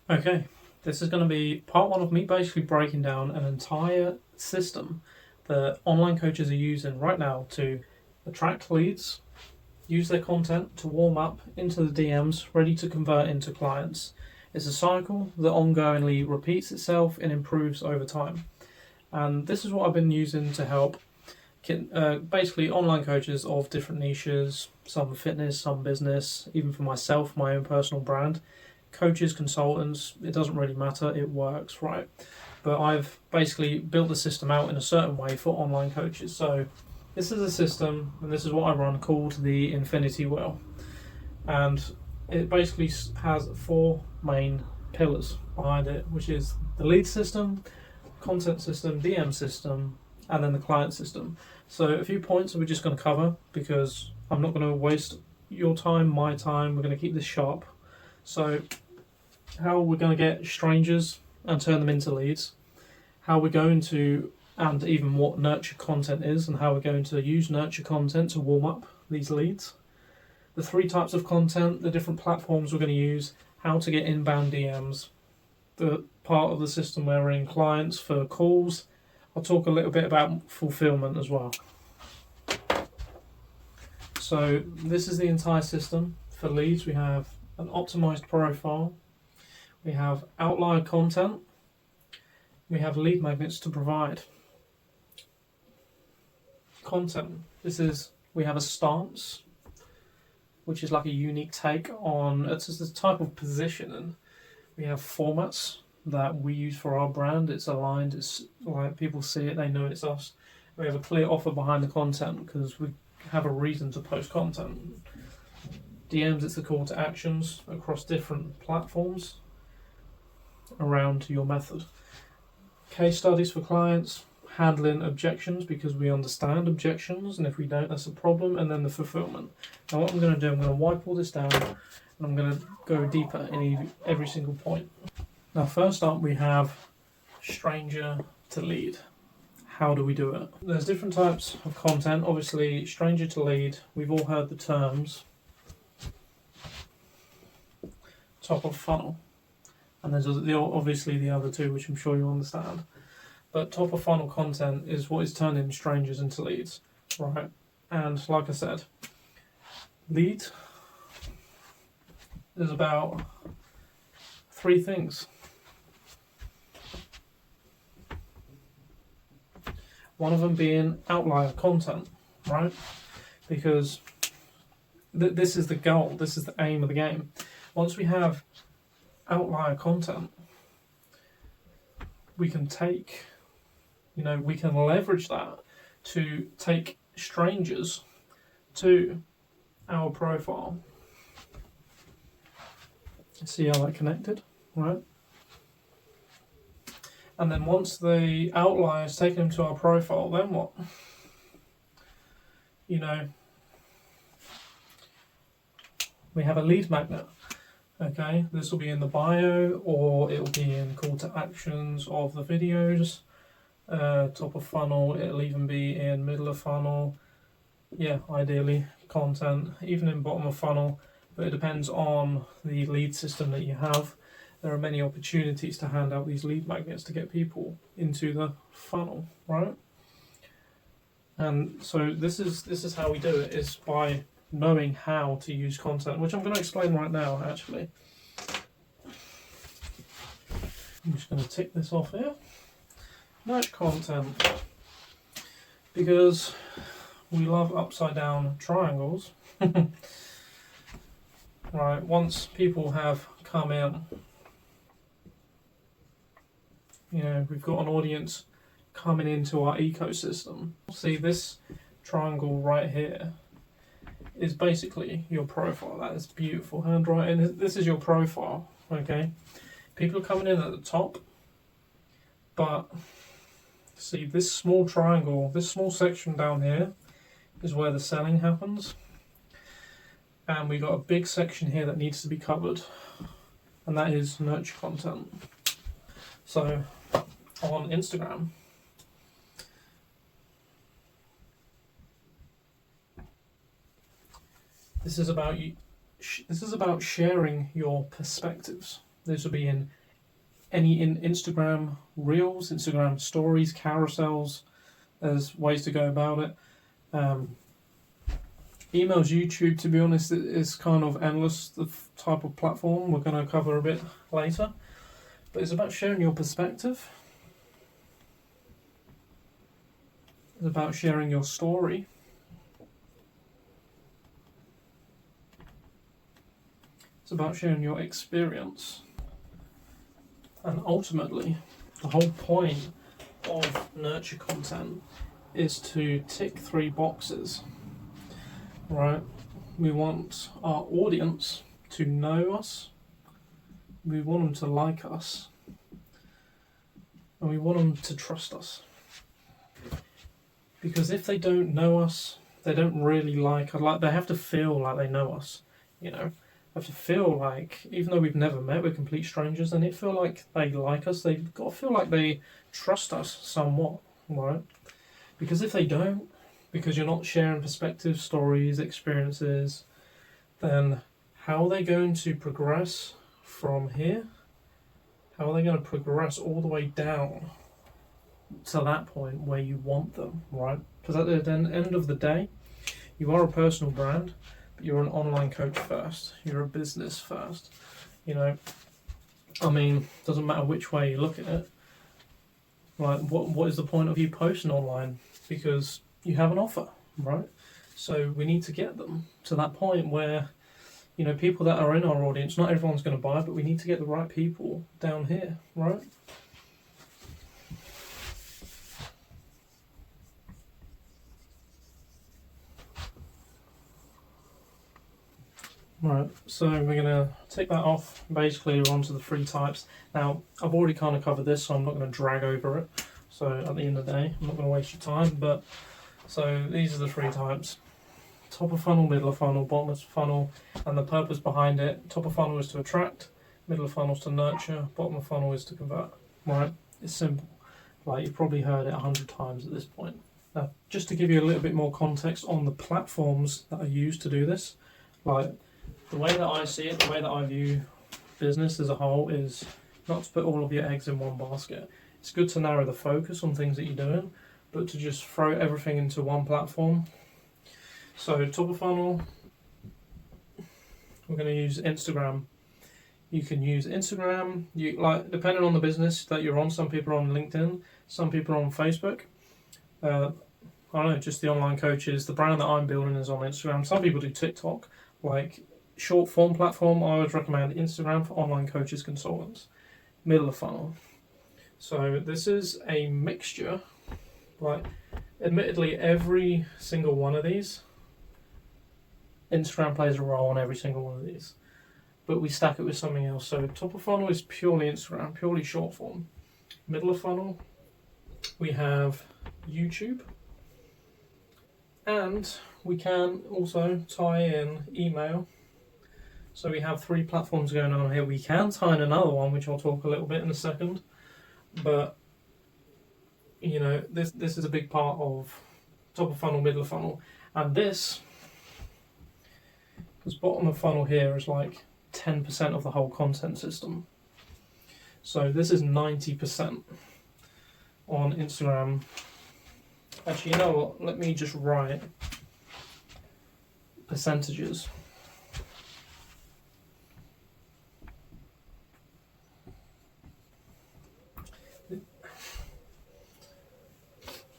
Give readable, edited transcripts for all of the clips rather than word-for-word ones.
Okay, this is going to be part one of me basically breaking down an entire system that online coaches are using right now to attract leads, use their content to warm up into the DMs, ready to convert into clients. It's a cycle that ongoingly repeats itself and improves over time. And this is what I've been using to help basically online coaches of different niches, some fitness, some business, even for myself, my own personal brand. Coaches, consultants, it doesn't really matter, it works, right? But I've basically built the system out in a certain way for online coaches. So this is a system, and this is what I run, called the Infinity Wheel. And it basically has four main pillars behind it, which is the lead system, content system, DM system, and then the client system. So a few points that we're just going to cover because I'm not going to waste your time, my time. We're going to keep this sharp. So how we're going to get strangers and turn them into leads, how we're going to, and even what nurture content is, and how we're going to use nurture content to warm up these leads, the three types of content, the different platforms we're going to use, how to get inbound DMs, the part of the system where we're in clients for calls. I'll talk a little bit about fulfillment as well. So this is the entire system. For leads, we have an optimized profile, we have outlier content, we have lead magnets to provide. Content, we have a stance, which is like a unique take on, it's just a type of positioning. We have formats that we use for our brand, it's aligned, it's like people see it, they know it's us. We have a clear offer behind the content because we have a reason to post content. DMs, it's the call to actions across different platforms around your method. Case studies for clients, handling objections because we understand objections, and if we don't, that's a problem. And then the fulfillment. Now what I'm going to do, I'm going to wipe all this down and I'm going to go deeper in every single point. Now first up, we have stranger to lead. How do we do it? There's different types of content. Obviously, stranger to lead, we've all heard the terms. Top of funnel. And there's obviously the other two, which I'm sure you understand. But top of funnel content is what is turning strangers into leads, right? And like I said, lead is about three things. One of them being outlier content, right? Because this is the goal, this is the aim of the game. Once we have outlier content, we can we can leverage that to take strangers to our profile. See how that connected, right? And then once the outlier is taken to our profile, then what? We have a lead magnet. Okay, this will be in the bio, or it will be in call to actions of the videos. Top of funnel, it'll even be in middle of funnel. Yeah, ideally content, even in bottom of funnel, but it depends on the lead system that you have. There are many opportunities to hand out these lead magnets to get people into the funnel, right? And so this is how we do it, is by knowing how to use content, which I'm going to explain right now actually. I'm just going to tick this off here. Nurture content, because we love upside down triangles. Right, once people have come in, we've got an audience coming into our ecosystem. See, this triangle right here is basically your profile. That is beautiful handwriting. This is your profile, okay? People are coming in at the top, but see this small triangle, this small section down here is where the selling happens. And we've got a big section here that needs to be covered, and that is nurture content. So on Instagram, this is about sharing your perspectives, This will be in Instagram Reels, Instagram Stories, carousels. There's ways to go about it. Emails, YouTube, to be honest, is kind of endless, the type of platform we're going to cover a bit later. But it's about sharing your perspective. It's about sharing your story. It's about sharing your experience. And ultimately, the whole point of nurture content is to tick 3 boxes, right? We want our audience to know us, we want them to like us, and we want them to trust us. Because if they don't know us, they don't really like us, they have to feel like they know us, you know? They have to feel like, even though we've never met, we're complete strangers, they need to feel like they like us, they've got to feel like they trust us somewhat, right? Because if they don't, because you're not sharing perspectives, stories, experiences, then how are they going to progress from here? How are they going to progress all the way down to that point where you want them, right? Because at the end of the day, you are a personal brand, but you're an online coach first. You're a business first. You know, I mean, doesn't matter which way you look at it. Like, what is the point of you posting online? Because you have an offer, right? So we need to get them to that point where, you know, people that are in our audience, not everyone's going to buy, but we need to get the right people down here, right? Right, so we're going to take that off. Basically, we're onto the 3 types. Now, I've already kind of covered this, so I'm not going to drag over it. So at the end of the day, I'm not going to waste your time. But so these are the 3 types: top of funnel, middle of funnel, bottom of funnel, and the purpose behind it. Top of funnel is to attract, middle of funnel is to nurture, bottom of funnel is to convert. Right, it's simple. Like, you've probably heard it 100 times at this point. Now, just to give you a little bit more context on the platforms that are used to do this, like, the way that I see it, the way that I view business as a whole is not to put all of your eggs in one basket. It's good to narrow the focus on things that you're doing, but to just throw everything into one platform. So top of funnel, we're going to use Instagram. You can use Instagram, depending on the business that you're on. Some people are on LinkedIn, some people are on Facebook. I don't know, just the online coaches. The brand that I'm building is on Instagram. Some people do TikTok. Like, short form platform, I would recommend Instagram for online coaches, consultants. Middle of funnel. So this is a mixture. Like, admittedly, every single one of these, Instagram plays a role on every single one of these, but we stack it with something else. So top of funnel is purely Instagram, purely short form. Middle of funnel, we have YouTube, and we can also tie in email. So we have 3 platforms going on here. We can tie in another one, which I'll talk a little bit in a second. But, you know, this is a big part of top of funnel, middle of funnel. And this bottom of funnel here is like 10% of the whole content system. So this is 90% on Instagram. Actually, you know what? Let me just write percentages.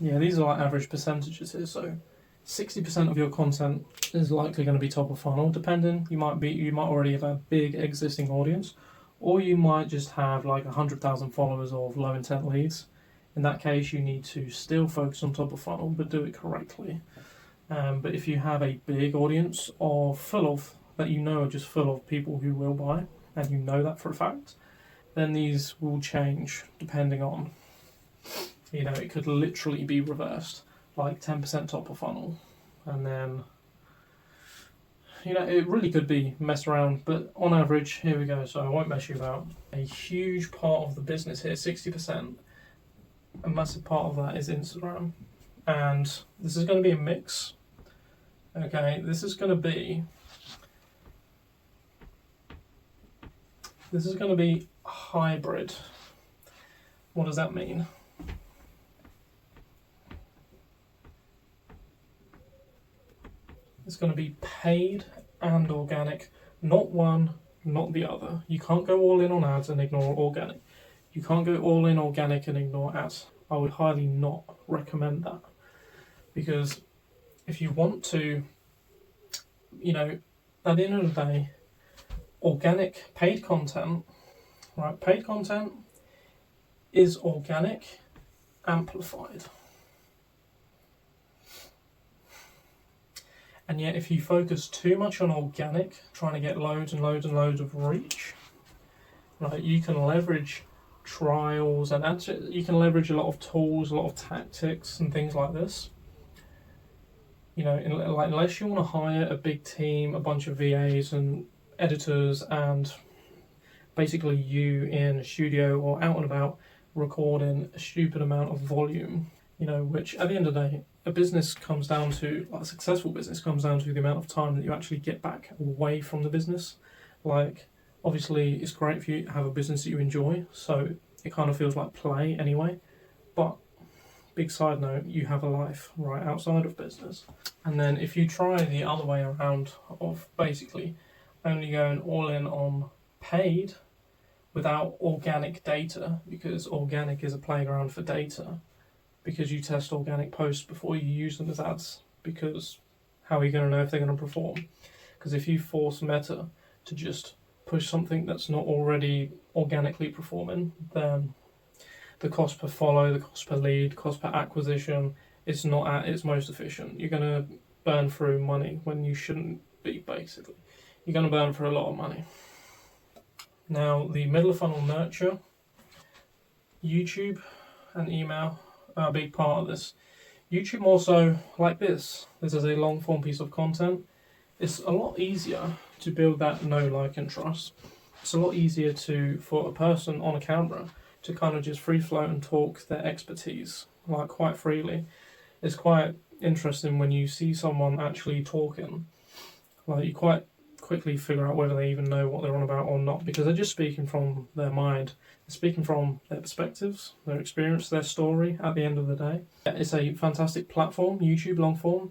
Yeah, these are like average percentages here. So 60% of your content is likely going to be top of funnel. Depending, you might already have a big existing audience, or you might just have like 100,000 followers of low intent leads. In that case, you need to still focus on top of funnel, but do it correctly. But if you have a big audience that you know are just full of people who will buy, and you know that for a fact, then these will change depending on, you know, it could literally be reversed, like 10% top of funnel, and then, you know, it really could be messed around, but on average, here we go, so I won't mess you about. A huge part of the business here, 60%, a massive part of that is Instagram, and this is going to be a mix, okay, this is going to be This is going to be hybrid. What does that mean? It's going to be paid and organic, not one, not the other. You can't go all in on ads and ignore organic. You can't go all in organic and ignore ads. I would highly not recommend that, because if you want to, at the end of the day, organic paid content, right? Paid content is organic amplified. And yet if you focus too much on organic, trying to get loads and loads and loads of reach, right, you can leverage trials and actually you can leverage a lot of tools, a lot of tactics and things like this. Unless you want to hire a big team, a bunch of VAs and editors, and basically you in a studio or out and about recording a stupid amount of volume, which at the end of the day, a successful business comes down to the amount of time that you actually get back away from the business. Like, obviously it's great if you have a business that you enjoy, so it kind of feels like play anyway, but big side note, you have a life right outside of business. And then if you try the other way around of basically only going all in on paid without organic data, because organic is a playground for data, because you test organic posts before you use them as ads, because how are you going to know if they're going to perform? Because if you force Meta to just push something that's not already organically performing, then the cost per follow, the cost per lead, cost per acquisition, it's not at its most efficient. You're going to burn through money when you shouldn't be, basically. You're going to burn through a lot of money. Now, the middle of funnel nurture, YouTube and email are a big part of this. YouTube more so like this. This is a long form piece of content. It's a lot easier to build that know, like and trust. It's a lot easier for a person on a camera to kind of just free float and talk their expertise, like, quite freely. It's quite interesting when you see someone actually talking. Like, you quite quickly figure out whether they even know what they're on about or not, because they're just speaking from their mind. They're speaking from their perspectives, their experience, their story at the end of the day. It's a fantastic platform, YouTube long form,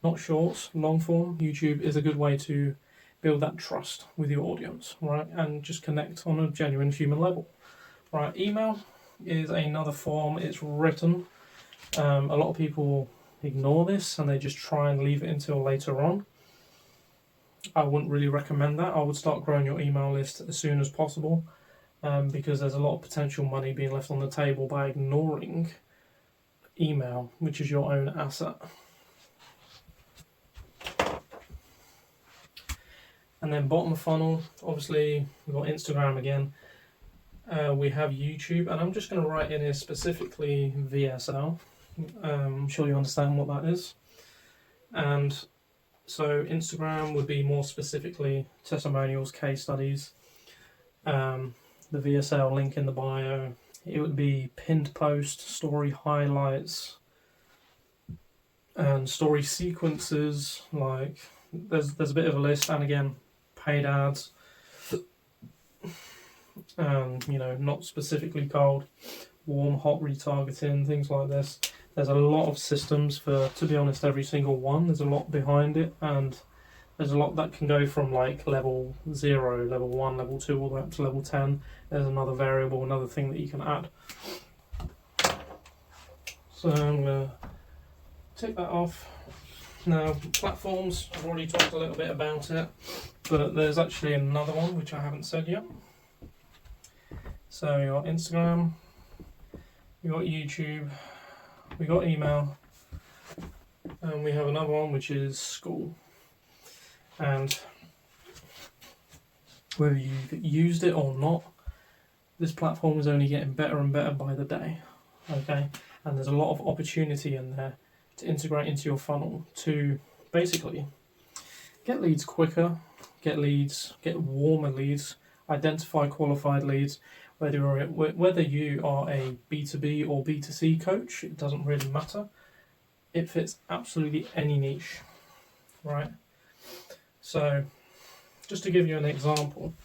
not shorts, long form. YouTube is a good way to build that trust with your audience, right? And just connect on a genuine human level. Right, email is another form. It's written. A lot of people ignore this and they just try and leave it until later on. I wouldn't really recommend that. I would start growing your email list as soon as possible, because there's a lot of potential money being left on the table by ignoring email, which is your own asset. And then bottom of funnel, obviously we've got Instagram again. We have YouTube, and I'm just going to write in here specifically VSL. I'm sure you understand what that is. And so Instagram would be more specifically testimonials, case studies. The VSL link in the bio. It would be pinned post, story highlights, and story sequences. Like, there's a bit of a list, and again, paid ads. Not specifically cold, warm, hot retargeting, things like this. There's a lot of systems for, to be honest, every single one. There's a lot behind it, and there's a lot that can go from like level 0, level 1, level 2, all the way up to level 10. There's another variable, another thing that you can add. So I'm going to take that off. Now, platforms, I've already talked a little bit about it, but there's actually another one which I haven't said yet. So you got Instagram, you got YouTube, we got email, and we have another one which is school. And whether you've used it or not, this platform is only getting better and better by the day. Okay, and there's a lot of opportunity in there to integrate into your funnel to basically get leads quicker, get warmer leads, identify qualified leads. Whether you are a B2B or B2C coach, it doesn't really matter. It fits absolutely any niche, right? So, just to give you an example,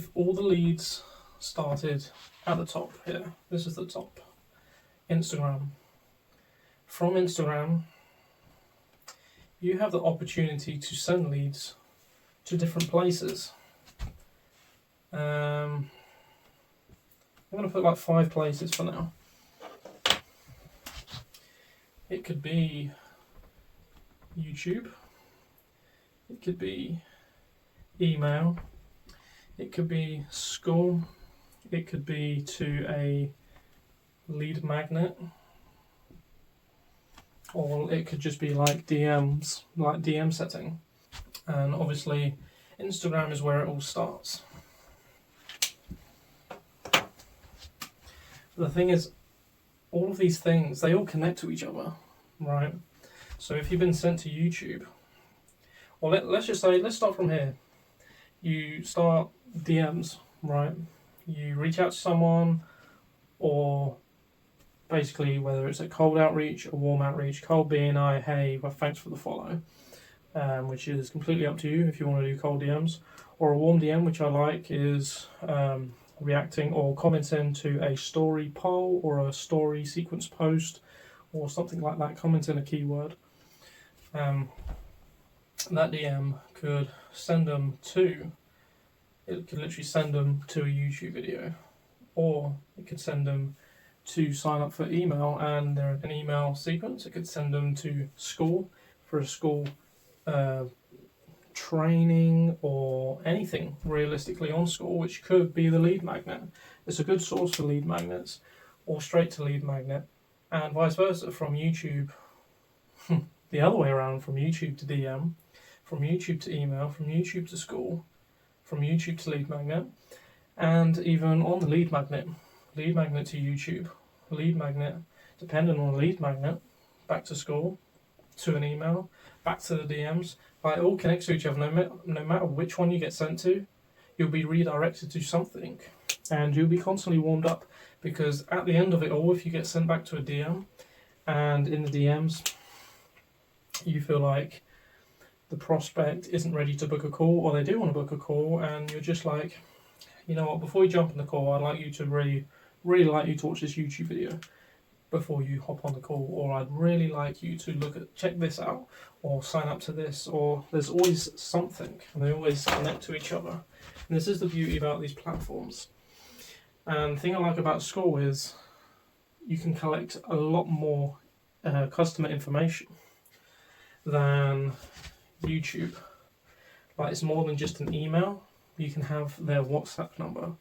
if all the leads started at the top here, this is the top, Instagram. From Instagram, you have the opportunity to send leads to different places. I'm going to put like 5 places for now. It could be YouTube, it could be email, it could be school, it could be to a lead magnet, or it could just be like DMs, like DM setting. And obviously Instagram is where it all starts. The thing is, all of these things, they all connect to each other, right? So if you've been sent to YouTube, or let's just say, let's start from here. You start DMs, right? You reach out to someone, or basically whether it's a cold outreach, a warm outreach, cold being hey, well, thanks for the follow, which is completely up to you if you want to do cold DMs, or a warm DM, which I like, is reacting or commenting to a story poll or a story sequence post or something like that, commenting a keyword. That DM could send them to, it could literally send them to a YouTube video, or it could send them to sign up for email and they're an email sequence. It could send them to school for a school training or anything realistically on school, which could be the lead magnet. It's a good source for lead magnets, or straight to lead magnet, and vice versa from YouTube. The other way around, from YouTube to DM, from YouTube to email, from YouTube to school, from YouTube to lead magnet, and even on the lead magnet to YouTube, lead magnet, depending on the lead magnet, back to school, to an email, back to the DMs. Like, it all connects to each other. No matter which one you get sent to, you'll be redirected to something, and you'll be constantly warmed up, because at the end of it all, if you get sent back to a DM, and in the DMs you feel like the prospect isn't ready to book a call, or they do want to book a call, and you're just like, you know what, before you jump on the call, I'd like you to really like you to watch this YouTube video before you hop on the call, or I'd really like you to check this out, or sign up to this, or there's always something, and they always connect to each other. And this is the beauty about these platforms. And the thing I like about school is you can collect a lot more customer information than YouTube. Like, it's more than just an email. You can have their WhatsApp number,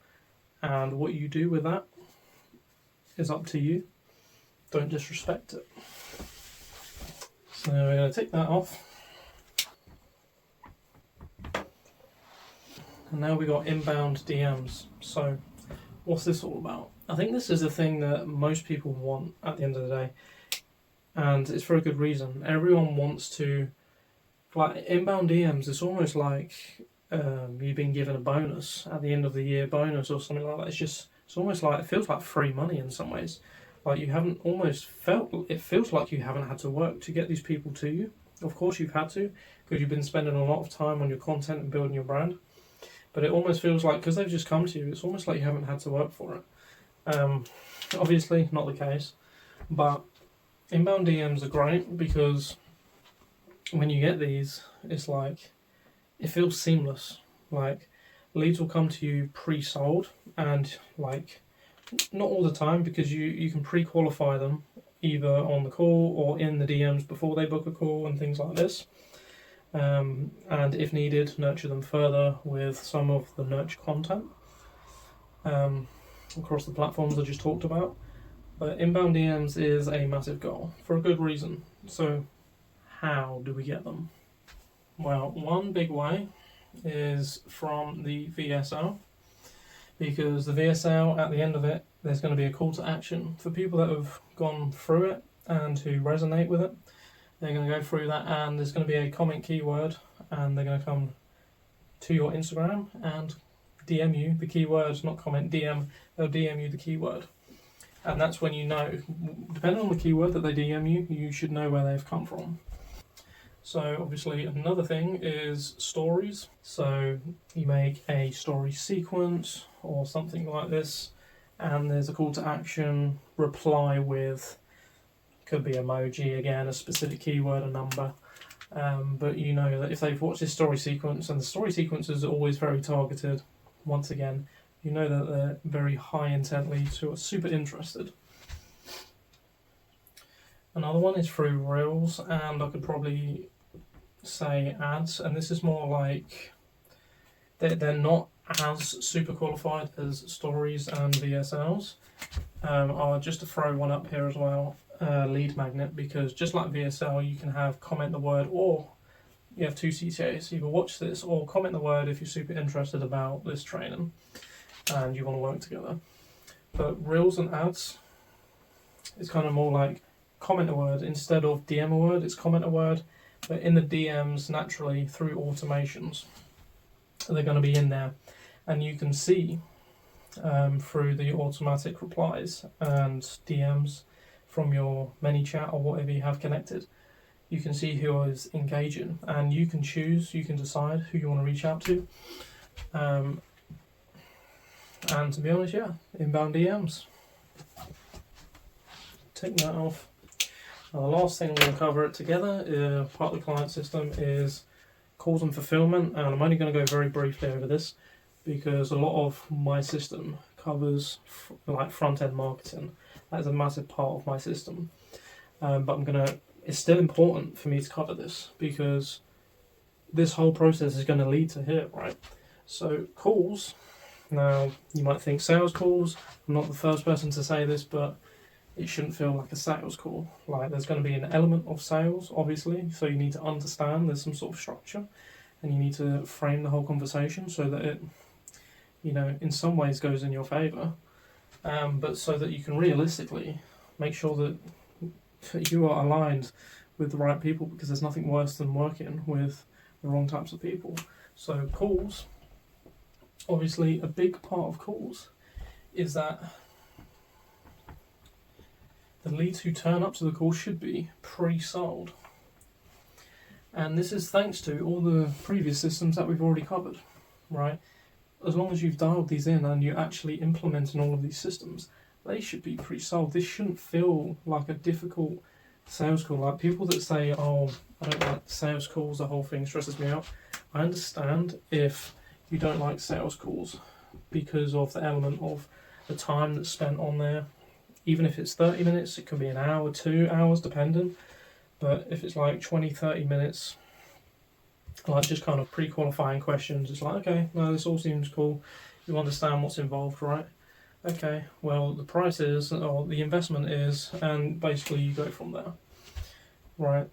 and what you do with that is up to you. Don't disrespect it. So we're going to take that off. And now we got inbound DMs. So what's this all about? I think this is the thing that most people want at the end of the day, and it's for a good reason. Everyone wants to, like, inbound DMs, it's almost like you've been given a bonus at the end of the year, bonus or something like that. It's almost like, it feels like free money in some ways. Like, you haven't almost felt, it feels like you haven't had to work to get these people to you. Of course you've had to, because you've been spending a lot of time on your content and building your brand. But it almost feels like, because they've just come to you, it's almost like you haven't had to work for it. Obviously not the case, but inbound DMs are great, because when you get these, it's like, it feels seamless. Like, leads will come to you pre-sold, and like, not all the time, because you can pre-qualify them either on the call or in the DMs before they book a call and things like this. And if needed, nurture them further with some of the nurture content across the platforms I just talked about. But inbound DMs is a massive goal for a good reason. So how do we get them? Well, one big way is from the VSL, because the VSL, at the end of it, there's going to be a call to action for people that have gone through it and who resonate with it. They're going to go through that, and there's going to be a comment keyword, and they're going to come to your Instagram and DM you the keyword, not comment, DM, they'll DM you the keyword. And that's when you know, depending on the keyword that they DM you, you should know where they've come from. So obviously another thing is stories. So you make a story sequence or something like this, and there's a call to action, reply with, could be emoji again, a specific keyword, a number. But you know that if they've watched this story sequence, and the story sequence is always very targeted, once again, you know that they're very high intent leads who are super interested. Another one is through Reels, and I could probably say ads, and this is more like they're not as super qualified as stories and VSLs. Just to throw one up here as well, lead magnet, because just like VSL, you can have comment the word, or you have two CTAs, either watch this or comment the word if you're super interested about this training and you want to work together. But Reels and ads, it's kind of more like comment a word instead of DM a word, it's comment a word, but in the DMs naturally through automations, they're going to be in there, and you can see through the automatic replies and DMs from your ManyChat or whatever you have connected, you can see who is engaging, and you can choose, you can decide who you want to reach out to. And to be honest, yeah, inbound DMs. Take that off. Now, the last thing I'm going to cover it together, part of the client system, is calls and fulfillment, and I'm only going to go very briefly over this because a lot of my system covers like front-end marketing. That is a massive part of my system, but it's still important for me to cover this because this whole process is going to lead to here, right? So calls, now you might think sales calls, I'm not the first person to say this, but it shouldn't feel like a sales call. Like, there's going to be an element of sales, obviously, so you need to understand there's some sort of structure, and you need to frame the whole conversation so that it, you know, in some ways goes in your favour, but so that you can realistically make sure that you are aligned with the right people, because there's nothing worse than working with the wrong types of people. So calls, obviously a big part of calls is that the leads who turn up to the call should be pre-sold. And this is thanks to all the previous systems that we've already covered, right? As long as you've dialed these in and you're actually implementing all of these systems, they should be pre-sold. This shouldn't feel like a difficult sales call. Like people that say, oh, I don't like sales calls, the whole thing stresses me out. I understand if you don't like sales calls because of the element of the time that's spent on there. Even if it's 30 minutes, it could be an hour, 2 hours, depending. But if it's like 20, 30 minutes, like just kind of pre-qualifying questions, it's like, okay, no, this all seems cool. You understand what's involved, right? Okay, well, the price is, or the investment is, and basically you go from there, right?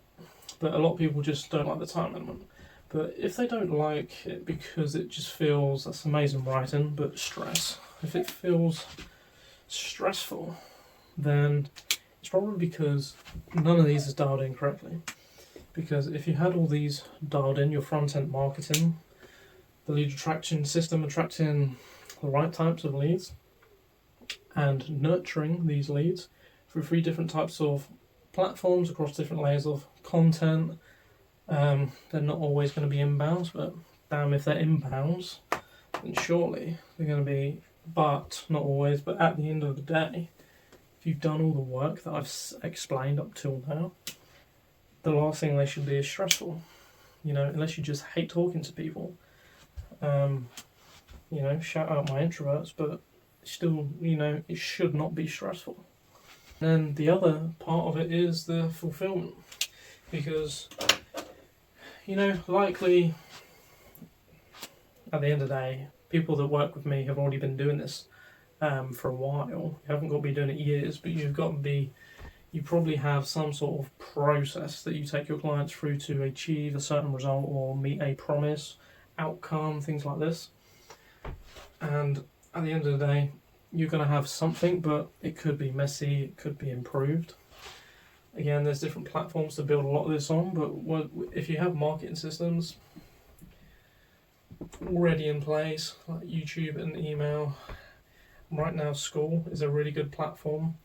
But a lot of people just don't like the time element. But if they don't like it because it just feels, that's amazing writing, but stress. If it feels stressful, then it's probably because none of these is dialed in correctly. Because if you had all these dialed in, your front-end marketing, the lead attraction system attracting the right types of leads, and nurturing these leads through 3 different types of platforms across different layers of content, they're not always going to be inbounds, but damn, if they're inbounds, then surely they're going to be, but not always, but at the end of the day, if you've done all the work that I've explained up till now, the last thing they should be is stressful, you know, unless you just hate talking to people. You know, shout out my introverts, but still, you know, it should not be stressful. And the other part of it is the fulfillment, because, you know, likely at the end of the day, people that work with me have already been doing this for a while. You haven't got to be doing it years, but you've got to be, you probably have some sort of process that you take your clients through to achieve a certain result or meet a promise, outcome, things like this. And at the end of the day, you're going to have something, but it could be messy, it could be improved. Again, there's different platforms to build a lot of this on, but if you have marketing systems already in place, like YouTube and email, right now School is a really good platform,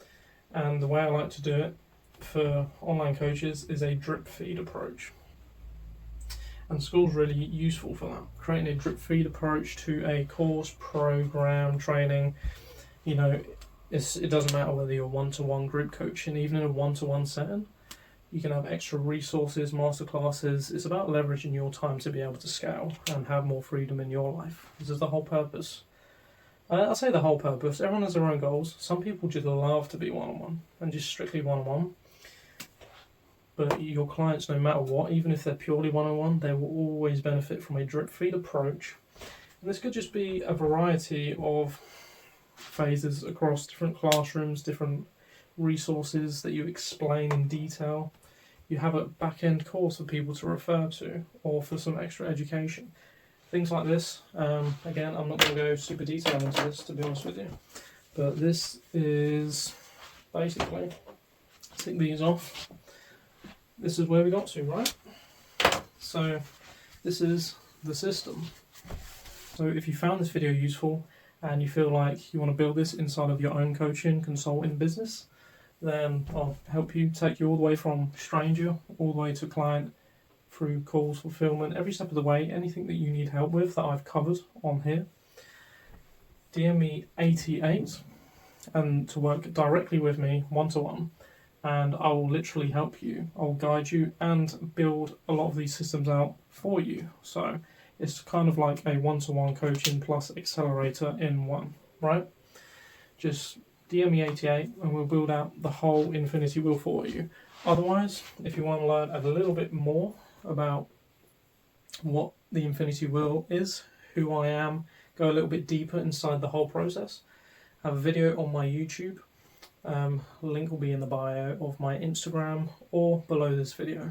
and the way I like to do it for online coaches is a drip feed approach. And school's really useful for that. Creating a drip feed approach to a course, program, training, you know, it doesn't matter whether you're one-to-one group coaching, even in a one-to-one setting, you can have extra resources, masterclasses. It's about leveraging your time to be able to scale and have more freedom in your life. This is the whole purpose. I'll say the whole purpose. Everyone has their own goals. Some people just love to be one-on-one and just strictly one-on-one. But your clients, no matter what, even if they're purely one-on-one, they will always benefit from a drip feed approach. And this could just be a variety of phases across different classrooms, different resources that you explain in detail. You have a back-end course for people to refer to, or for some extra education. Things like this. Again, I'm not going to go super detailed into this, to be honest with you. But this is basically, tick these off. This is where we got to, right? So this is the system. So if you found this video useful and you feel like you want to build this inside of your own coaching, consulting business, then I'll help you take you all the way from stranger all the way to client, through calls, fulfillment, every step of the way. Anything that you need help with that I've covered on here, DM me 88 and to work directly with me one-to-one, and I will literally help you. I'll guide you and build a lot of these systems out for you. So it's kind of like a one-to-one coaching plus accelerator in one, right? Just DM me 88 and we'll build out the whole infinity wheel for you. Otherwise, if you want to learn a little bit more about what the infinity wheel is, who I am, go a little bit deeper inside the whole process, I have a video on my YouTube. Link will be in the bio of my Instagram or below this video.